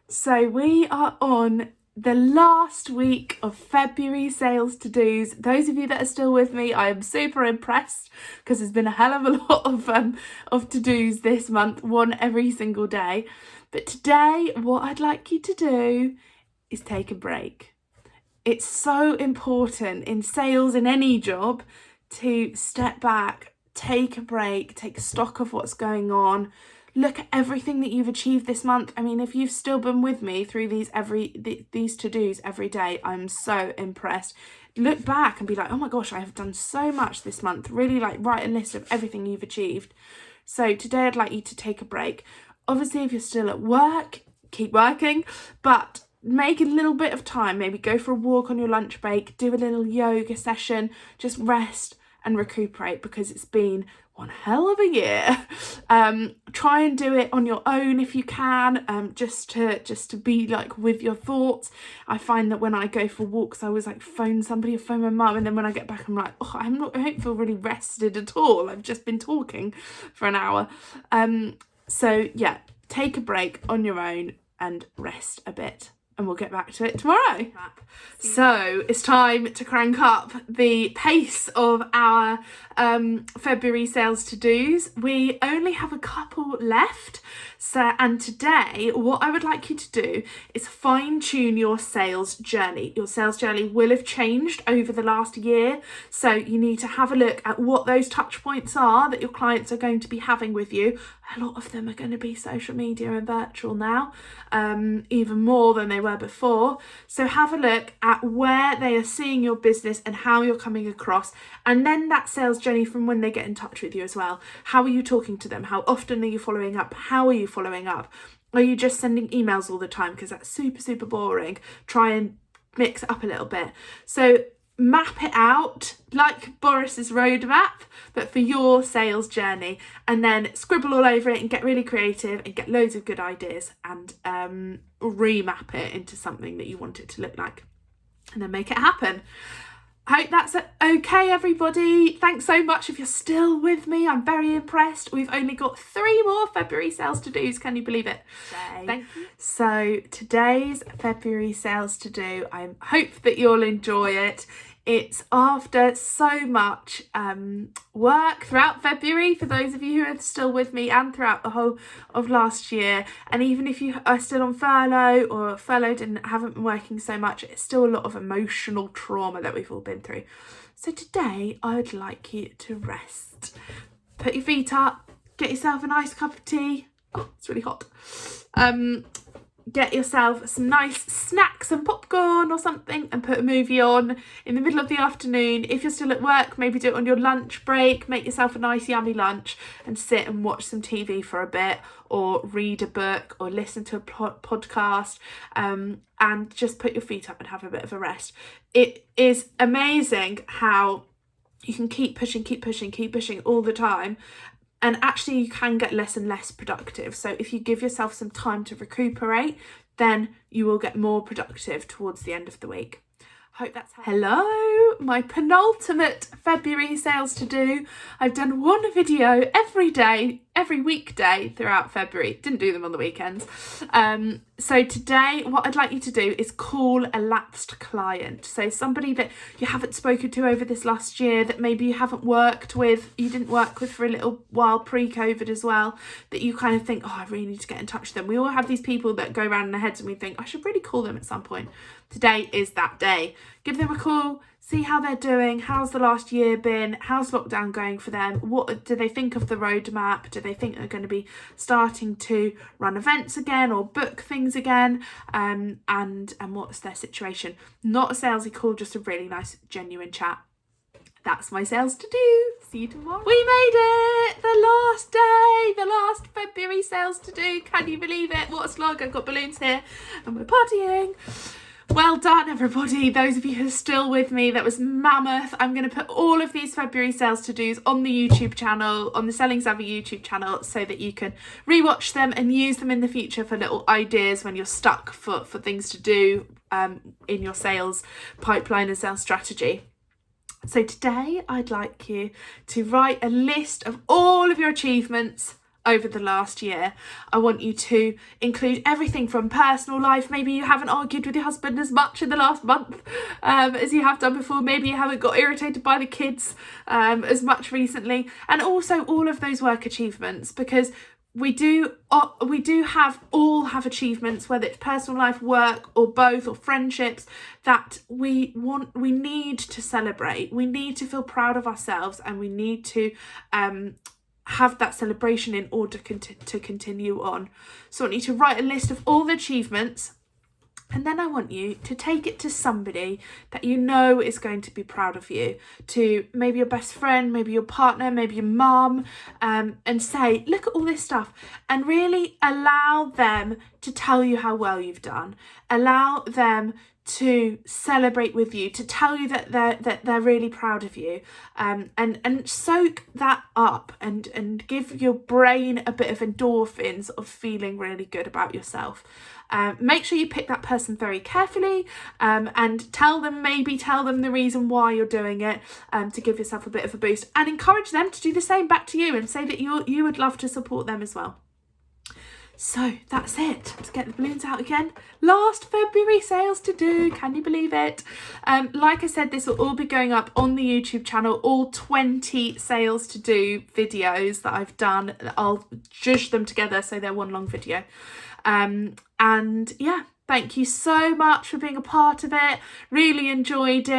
So we are on the last week of February sales to-dos. Those of you that are still with me, I am super impressed because there's been a hell of a lot of to-dos this month, one every single day. But today, what I'd like you to do is take a break. It's so important in sales, in any job, to step back, take a break, take stock of what's going on, look at everything that you've achieved this month. I mean, if you've still been with me through these to-dos every day, I'm so impressed. Look back and be like, oh my gosh, I have done so much this month. Really write a list of everything you've achieved. So today I'd like you to take a break. Obviously, if you're still at work, keep working, but make a little bit of time, maybe go for a walk on your lunch break, do a little yoga session, just rest and recuperate because it's been one hell of a year. Try and do it on your own if you can, just to be like with your thoughts. I find that when I go for walks, I always like phone somebody or phone my mum, and then when I get back, I'm like, oh, I don't feel really rested at all. I've just been talking for an hour. So yeah, take a break on your own and rest a bit. And we'll get back to it tomorrow. So it's time to crank up the pace of our February sales to-dos. We only have a couple left. And today, what I would like you to do is fine-tune your sales journey. Your sales journey will have changed over the last year. So you need to have a look at what those touch points are that your clients are going to be having with you. A lot of them are going to be social media and virtual now, even more than they were before. So have a look at where they are seeing your business and how you're coming across, and then that sales journey from when they get in touch with you as well. How are you talking to them? How often are you following up? How are you following up? Are you just sending emails all the time? Because that's super boring. Try and mix it up a little bit. So map it out like Boris's roadmap, but for your sales journey, and then scribble all over it and get really creative and get loads of good ideas and remap it into something that you want it to look like, and then make it happen. I hope that's okay, everybody. Thanks so much if you're still with me. I'm very impressed. We've only got 3 more February sales to-dos. Can you believe it? Thank you. So today's February sales to-do, I hope that you'll enjoy it. It's after so much work throughout February, for those of you who are still with me, and throughout the whole of last year. And even if you are still on furlough or furloughed and haven't been working so much, it's still a lot of emotional trauma that we've all been through. So today I would like you to rest. Put your feet up, get yourself a nice cup of tea. Oh, it's really hot. Get yourself some nice snacks and popcorn or something, and put a movie on in the middle of the afternoon. If you're still at work, maybe do it on your lunch break. Make yourself a nice yummy lunch and sit and watch some TV for a bit, or read a book, or listen to a podcast, and just put your feet up and have a bit of a rest. It is amazing how you can keep pushing all the time, and actually you can get less and less productive. So if you give yourself some time to recuperate, then you will get more productive towards the end of the week. Hope that's hello, my penultimate February sales to do. I've done one video every day, every weekday throughout February. Didn't do them on the weekends. So today, what I'd like you to do is call a lapsed client. So somebody that you haven't spoken to over this last year, that maybe you haven't worked with, you didn't work with for a little while pre-COVID as well, that you kind of think, oh, I really need to get in touch with them. We all have these people that go around in our heads and we think, I should really call them at some point. Today is that day. Give them a call, see how they're doing. How's the last year been? How's lockdown going for them? What do they think of the roadmap? Do they think they're going to be starting to run events again or book things again? And what's their situation? Not a salesy call, just a really nice, genuine chat. That's my sales to do. See you tomorrow. We made it! The last day! The last February sales to do. Can you believe it? What a slog. I've got balloons here and we're partying. Well done, everybody. Those of you who are still with me, that was mammoth. I'm going to put all of these February sales to-dos on the YouTube channel, on the Selling Savvy YouTube channel, so that you can rewatch them and use them in the future for little ideas when you're stuck for things to do in your sales pipeline and sales strategy. So today I'd like you to write a list of all of your achievements over the last year. I want you to include everything from personal life. Maybe you haven't argued with your husband as much in the last month as you have done before. Maybe you haven't got irritated by the kids as much recently. And also all of those work achievements, because we do have achievements, whether it's personal life, work, or both, or friendships, that we need to celebrate. We need to feel proud of ourselves, and we need to have that celebration in order to continue on. So I want you to write a list of all the achievements, and then I want you to take it to somebody that you know is going to be proud of you, to maybe your best friend, maybe your partner, maybe your mum, and say, look at all this stuff, and really allow them to tell you how well you've done. Allow them to celebrate with you, to tell you that they're really proud of you, and soak that up and give your brain a bit of endorphins of feeling really good about yourself. Make sure you pick that person very carefully, and tell them the reason why you're doing it, to give yourself a bit of a boost, and encourage them to do the same back to you, and say that you would love to support them as well. So that's it. Let's get the balloons out again. Last February sales to do. Can you believe it? Like I said, this will all be going up on the YouTube channel. All 20 sales to do videos that I've done. I'll zhuzh them together so they're one long video. And yeah, thank you so much for being a part of it. Really enjoyed it.